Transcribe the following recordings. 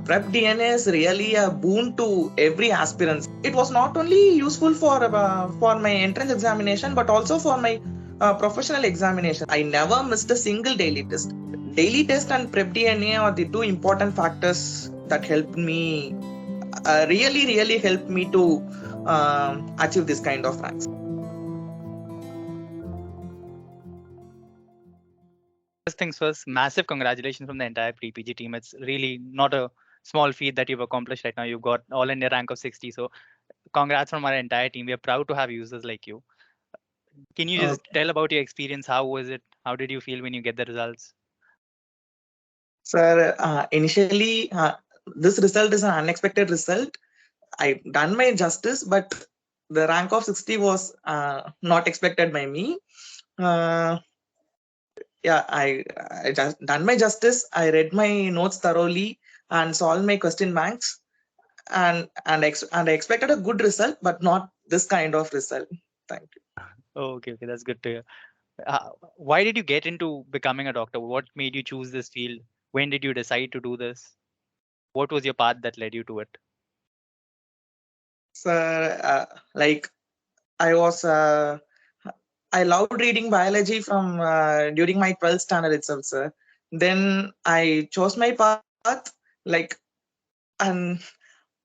PrepDNA is really a boon to every aspirant. It was not only useful for my entrance examination, but also for my professional examination. I never missed a single daily test. Daily test and PrepDNA are the two important factors that helped me, really helped me to achieve this kind of ranks. First things first, massive congratulations from the entire pre-PG team. It's really not a small feat that you've accomplished right now. You've got all India rank of 60. So congrats from our entire team. We are proud to have users like you. Can you just tell about your experience? How was it? How did you feel when you get the results? Sir, initially, this result is an unexpected result. I done my justice, but the rank of 60 was not expected by me. Yeah, I just done my justice. I read my notes thoroughly and solved my question banks, and I expected a good result, but not this kind of result. Thank you. Oh, okay, that's good to hear. Why did you get into becoming a doctor? What made you choose this field? When did you decide to do this? What was your path that led you to it? Sir, like I was, I loved reading biology from during my 12th standard itself, sir. Then I chose my path, like, and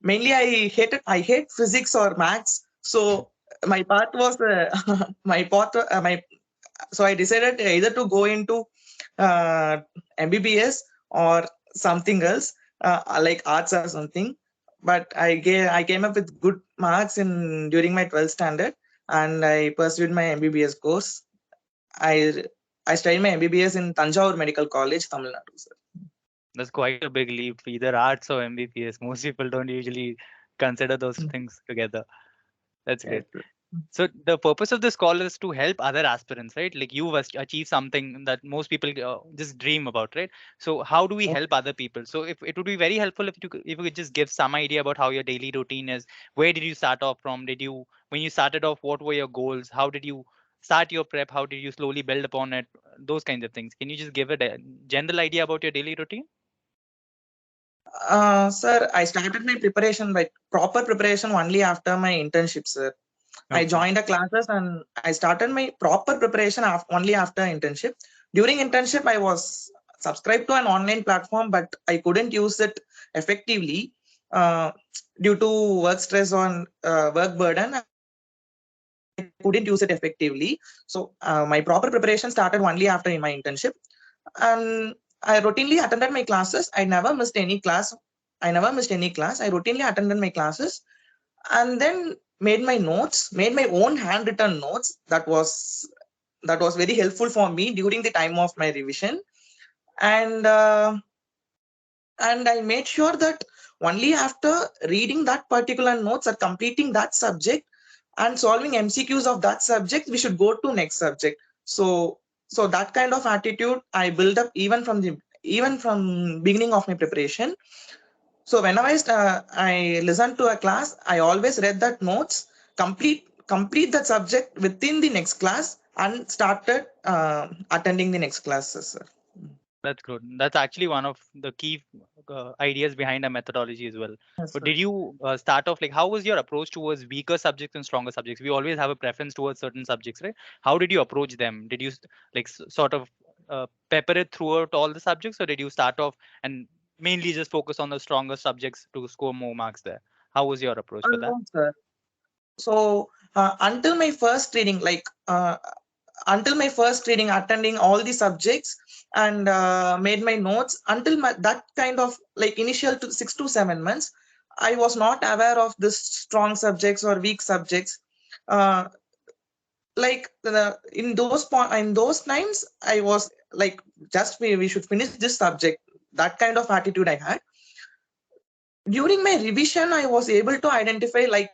mainly I hate physics or maths. So my path was so I decided either to go into MBBS or something else, like arts or something. But I came up with good marks in during my 12th standard, and I pursued my MBBS course. I studied my MBBS in Tanjore Medical College, Tamil Nadu, sir. That's quite a big leap, either arts or MBBS. Most people don't usually consider those things together. That's great. Yes. So the purpose of this call is to help other aspirants, right? Like you've achieved something that most people just dream about, right? So how do we help other people? So if it would be very helpful if you could just give some idea about how your daily routine is. Where did you start off from? When you started off, what were your goals? How did you start your prep? How did you slowly build upon it? Those kinds of things. Can you just give a general idea about your daily routine? Sir, I started my preparation by proper preparation only after my internship, sir. I joined the classes and I started my proper preparation only after internship. During internship, I was subscribed to an online platform, but I couldn't use it effectively due to work stress on work burden. I couldn't use it effectively. So my proper preparation started only after my internship, and I routinely attended my classes. I never missed any class. I routinely attended my classes, and then made my notes, made my own handwritten notes. That was very helpful for me during the time of my revision, and I made sure that only after reading that particular notes or completing that subject and solving MCQs of that subject, we should go to next subject. So that kind of attitude I built up even from beginning of my preparation. So whenever I listened to a class, I always read that notes, complete that subject within the next class, and started attending the next classes, sir. That's good. That's actually one of the key ideas behind our methodology as well. Yes, But sir. did you start off like how was your approach towards weaker subjects and stronger subjects? We always have a preference towards certain subjects, right? How did you approach them? Did you sort of pepper it throughout all the subjects, or did you start off and mainly just focus on the stronger subjects to score more marks there? How was your approach for that? No, sir. So until my first reading, attending all the subjects and made my notes until that kind of like initial 6 to 7 months, I was not aware of this strong subjects or weak subjects. Uh, in those times, I was like, just we should finish this subject. That kind of attitude I had. During my revision, I was able to identify like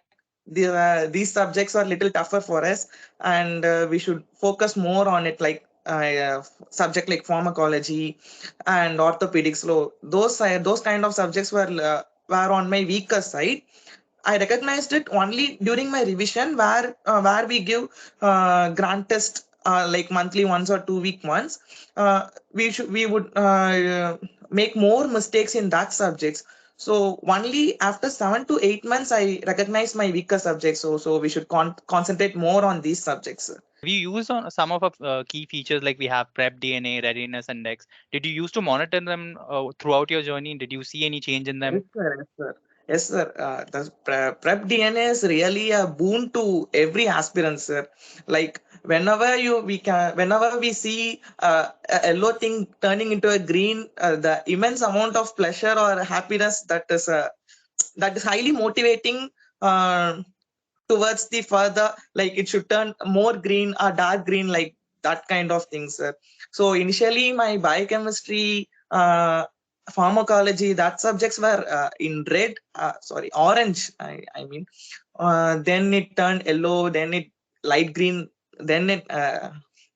these subjects are little tougher for us, and we should focus more on it, like subject like pharmacology and orthopedics. So those kind of subjects were on my weaker side. I recognized it only during my revision, where we give grant test like monthly once or 2 week once, we would make more mistakes in that subjects. So only after 7 to 8 months, I recognize my weaker subjects. So we should concentrate more on these subjects. We use on some of our key features, like we have PrepDNA, Readiness Index. Did you use to monitor them throughout your journey? Did you see any change in them? Yes, sir. Yes, sir. Yes, sir. The prep DNA is really a boon to every aspirant, sir. Like whenever we see a yellow thing turning into a green, the immense amount of pleasure or happiness that is highly motivating towards the further, like it should turn more green or dark green, like that kind of things, sir. So initially my biochemistry, pharmacology, that subjects were in red, sorry, orange, I mean. Then it turned yellow, then it light green, then it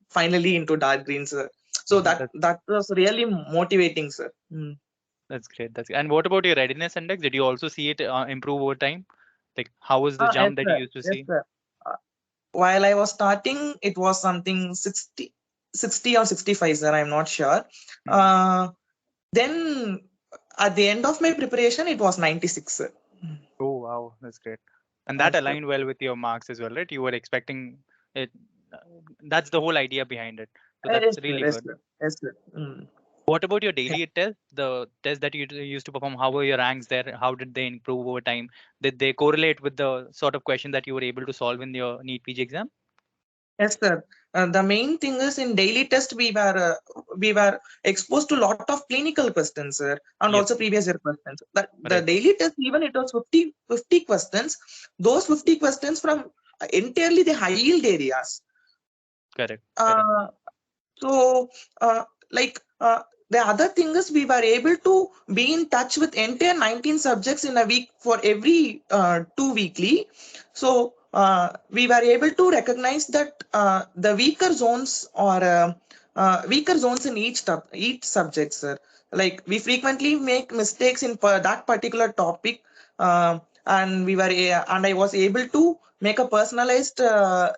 finally into dark green, sir. So that was really motivating, sir. That's great. And what about your Readiness Index? Did you also see it improve over time? Like, how was the Yes, jump that you sir. used to Yes, see? sir. While I was starting, it was something 60 or 65, sir. I'm not sure. Then at the end of my preparation, it was 96, sir. Oh, wow. That's great. And that Yes, sir. aligned well with your marks as well, right? You were expecting it. That's the whole idea behind it. So Yes, that's sir. really Yes, good. sir. Yes, sir. What about your daily test? The test that you used to perform, how were your ranks there? How did they improve over time? Did they correlate with the sort of question that you were able to solve in your NEET PG exam? Yes, sir. The main thing is in daily test we were exposed to a lot of clinical questions, sir, and Yep. also previous year questions. That the Right. daily test, even it was 50 questions. Those 50 questions from entirely the high yield areas. Correct. Uh, so like the other thing is we were able to be in touch with entire 19 subjects in a week for every 2 weekly. So we were able to recognize that the weaker zones or weaker zones in each subject, sir. Like we frequently make mistakes in that particular topic, and and I was able to make a personalized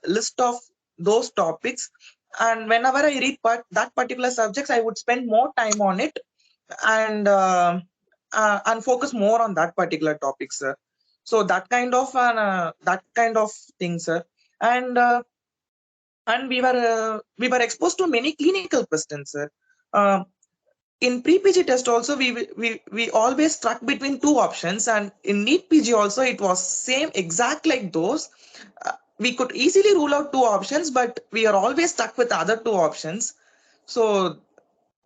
list of those topics. And whenever I read that particular subjects, I would spend more time on it and focus more on that particular topic, sir. So that kind of thing, sir. And we were exposed to many clinical questions, sir. Uh, in pre-PG test also, we always struck between two options, and in NEET PG also it was same exact like those. We could easily rule out two options, but we are always stuck with the other two options. So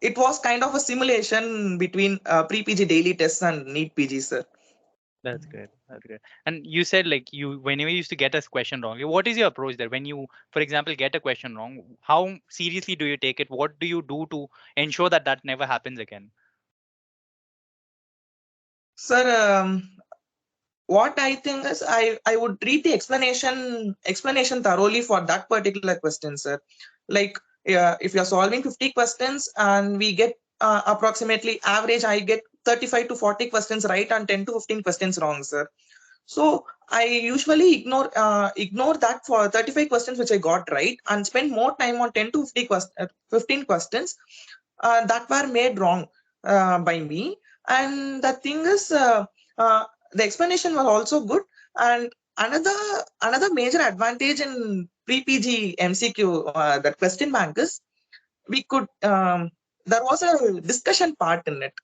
it was kind of a simulation between pre-PG daily tests and NEET PG, sir. That's great. That's great. And you said like you whenever you used to get a question wrong, what is your approach there? When you, for example, get a question wrong, how seriously do you take it? What do you do to ensure that that never happens again? Sir, what I think is I would read the explanation thoroughly for that particular question, sir. Like if you're solving 50 questions and we get approximately average, I get 35 to 40 questions right and 10 to 15 questions wrong, sir. So I usually ignore that for 35 questions which I got right and spend more time on 10 to 15 questions that were made wrong by me. And the thing is, uh, the explanation was also good. And another major advantage in pre-PG MCQ, the question bank is we could there was a discussion part in it.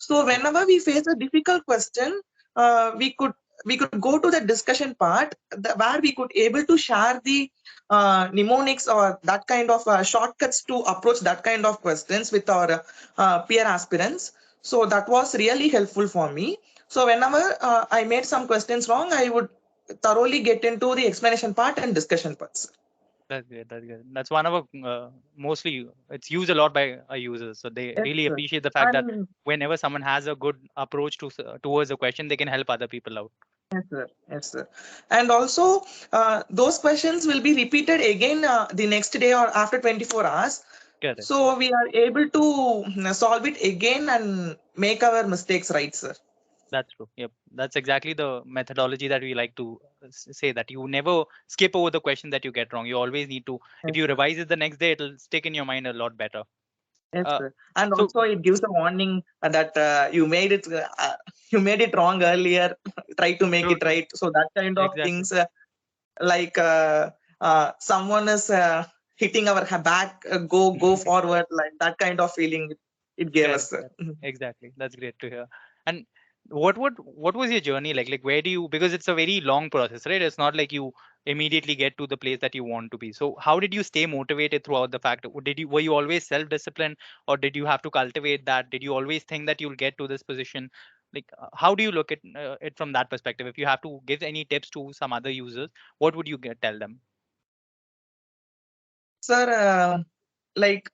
So whenever we face a difficult question, we could go to the discussion part where we could able to share the mnemonics or that kind of shortcuts to approach that kind of questions with our peer aspirants. So that was really helpful for me. So whenever I made some questions wrong, I would thoroughly get into the explanation part and discussion parts. That's good. That's good. That's one of our mostly it's used a lot by our users, so they Yes, really sir. appreciate the fact that And whenever someone has a good approach to towards a question, they can help other people out. yes, sir. Yes, sir. And also, those questions will be repeated again the next day or after 24 hours. Correct. So we are able to solve it again and make our mistakes right, sir. That's true. Yep. That's exactly the methodology that we like to say, that you never skip over the question that you get wrong. You always need to, if Yes, you sir. revise it the next day, it'll stick in your mind a lot better. Yes, Uh, sir. And so also it gives a warning that you made it wrong earlier. Try to make true, it true. right. So that kind of Exactly. things, like someone is hitting our back, go forward, like that kind of feeling it gave us, Correct. sir. Correct. Exactly. That's great to hear. And what was your journey like? Like, where do you, because it's a very long process, right? It's not like you immediately get to the place that you want to be. So how did you stay motivated throughout the fact? Were you always self-disciplined, or did you have to cultivate that? Did you always think that you'll get to this position? Like, how do you look at it from that perspective? If you have to give any tips to some other users, what would you tell them? Sir, like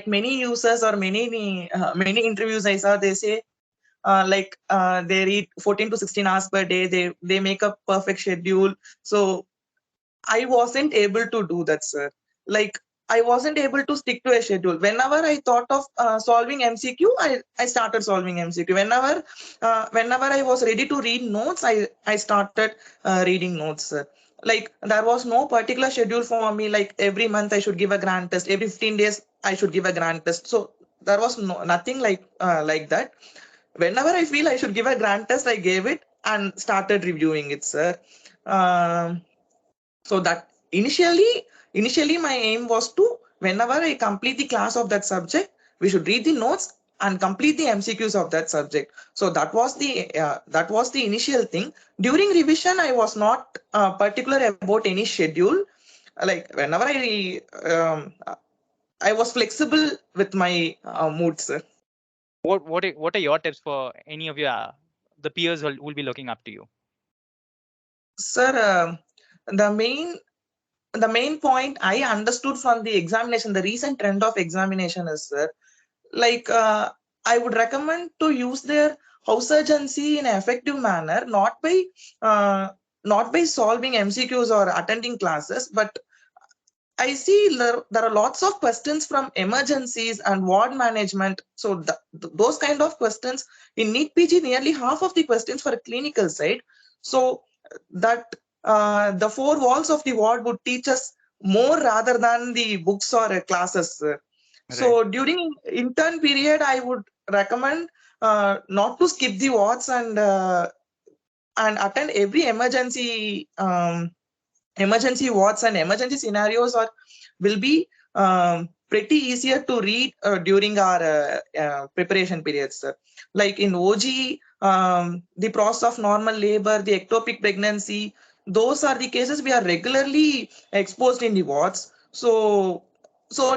many users or many interviews I saw, they say they read 14 to 16 hours per day. They make a perfect schedule. So I wasn't able to do that, sir. Like, I wasn't able to stick to a schedule. Whenever I thought of solving MCQ, I started solving MCQ. Whenever I was ready to read notes, I started reading notes, sir. Like, there was no particular schedule for me. Like, every month I should give a grand test. Every 15 days I should give a grand test. So there was nothing like that. Whenever I feel I should give a grand test, I gave it and started reviewing it, sir. Um, so that initially my aim was to, whenever I complete the class of that subject, we should read the notes and complete the MCQs of that subject. So that was the initial thing. During revision, I was not particular about any schedule. Like, whenever I was flexible with my moods. What are your tips for any of your the peers who will be looking up to you? Sir, the main point I understood from the examination, the recent trend of examination is, sir, like I would recommend to use their house urgency in an effective manner, uh, not by solving MCQs or attending classes, but I see there are lots of questions from emergencies and ward management. So those kind of questions in NEET PG, nearly half of the questions for a clinical side. So that the four walls of the ward would teach us more rather than the books or classes. Right. So during intern period, I would recommend not to skip the wards and attend every emergency wards and emergency scenarios will be pretty easier to read during our preparation periods, sir. Like in OG, the process of normal labor, the ectopic pregnancy, those are the cases we are regularly exposed in the wards. So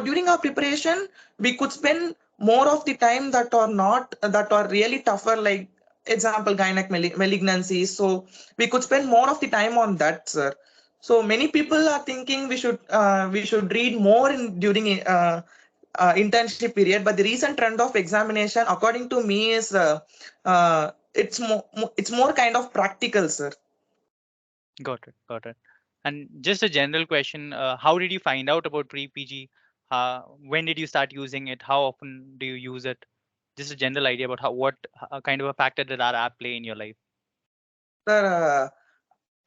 during our preparation, we could spend more of the time that are really tougher, like example gynec malignancies. So we could spend more of the time on that, sir. So many people are thinking we should read more during internship period, but the recent trend of examination, according to me, is it's more kind of practical, sir. Got it. Got it. And just a general question: how did you find out about pre-PG? When did you start using it? How often do you use it? Just a general idea about what kind of a factor did our app play in your life? Sir,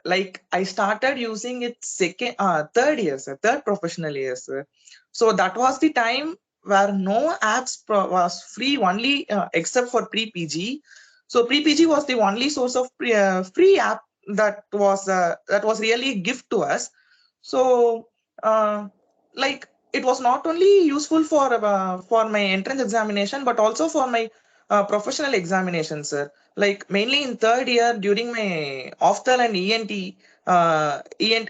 like I started using it third year, sir, third professional year, sir. So that was the time where no apps was free, only except for pre-PG. So pre-PG was the only source of free app that was really a gift to us. So like it was not only useful for my entrance examination, but also for my professional examinations, sir. Like mainly in third year during my Oftal and ENT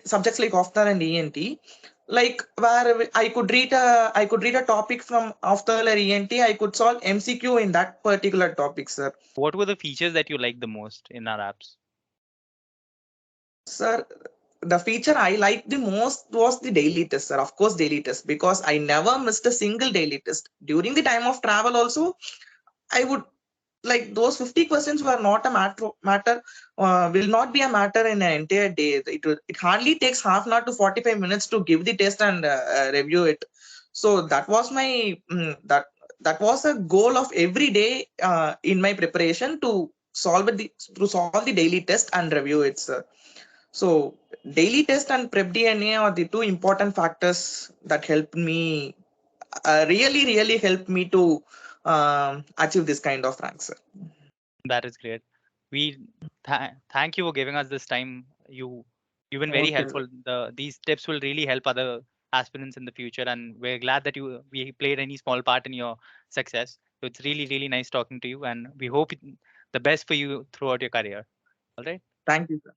subjects like Oftal and ENT, like where I could read a topic from Oftal or ENT, I could solve MCQ in that particular topic, sir. What were the features that you liked the most in our apps? Sir, the feature I liked the most was the daily test, sir. Of course, daily test, because I never missed a single daily test. During the time of travel also, I would, like, those 50 questions were not a matter will not be a matter in an entire day. It hardly takes half an hour to 45 minutes to give the test and review it. So that was that was a goal of every day in my preparation, to solve the daily test and review it, sir. So daily test and PrepDNA are the two important factors that helped me, really helped me to achieve this kind of rank, sir. That is great. We thank you for giving us this time. You've been very Okay, sir. helpful. These tips will really help other aspirants in the future, and we're glad that we played any small part in your success. So it's really nice talking to you, and we hope the best for you throughout your career. All right. Thank you, sir.